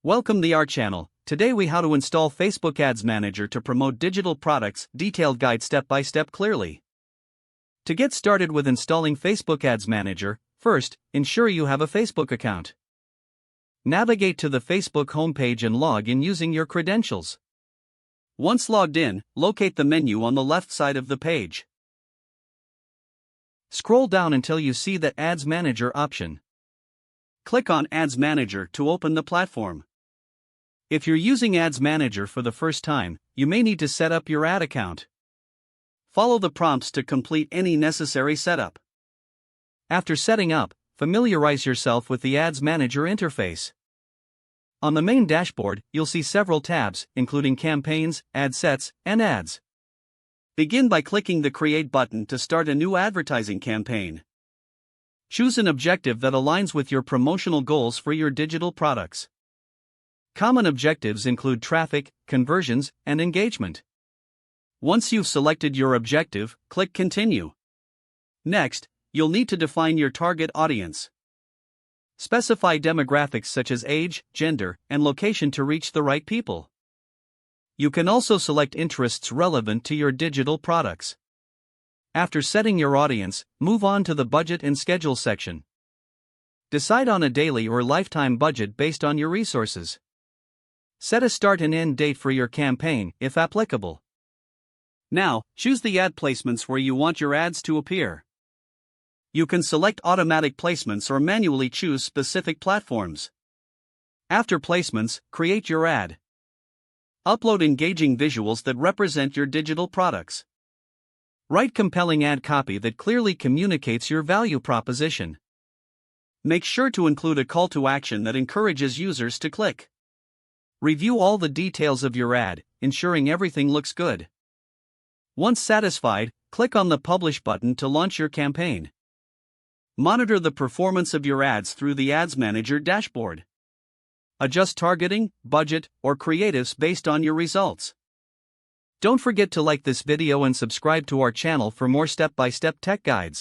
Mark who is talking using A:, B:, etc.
A: Welcome to our channel. Today we how to install Facebook Ads Manager to promote digital products, detailed guide step by step clearly. To get started with installing Facebook Ads Manager, first, ensure you have a Facebook account. Navigate to the Facebook homepage and log in using your credentials. Once logged in, locate the menu on the left side of the page. Scroll down until you see the Ads Manager option. Click on Ads Manager to open the platform. If you're using Ads Manager for the first time, you may need to set up your ad account. Follow the prompts to complete any necessary setup. After setting up, familiarize yourself with the Ads Manager interface. On the main dashboard, you'll see several tabs, including campaigns, ad sets, and ads. Begin by clicking the Create button to start a new advertising campaign. Choose an objective that aligns with your promotional goals for your digital products. Common objectives include traffic, conversions, and engagement. Once you've selected your objective, click Continue. Next, you'll need to define your target audience. Specify demographics such as age, gender, and location to reach the right people. You can also select interests relevant to your digital products. After setting your audience, move on to the budget and schedule section. Decide on a daily or lifetime budget based on your resources. Set a start and end date for your campaign, if applicable. Now, choose the ad placements where you want your ads to appear. You can select automatic placements or manually choose specific platforms. After placements, create your ad. Upload engaging visuals that represent your digital products. Write compelling ad copy that clearly communicates your value proposition. Make sure to include a call to action that encourages users to click. Review all the details of your ad, ensuring everything looks good. Once satisfied, click on the Publish button to launch your campaign. Monitor the performance of your ads through the Ads Manager dashboard. Adjust targeting, budget, or creatives based on your results. Don't forget to like this video and subscribe to our channel for more step-by-step tech guides.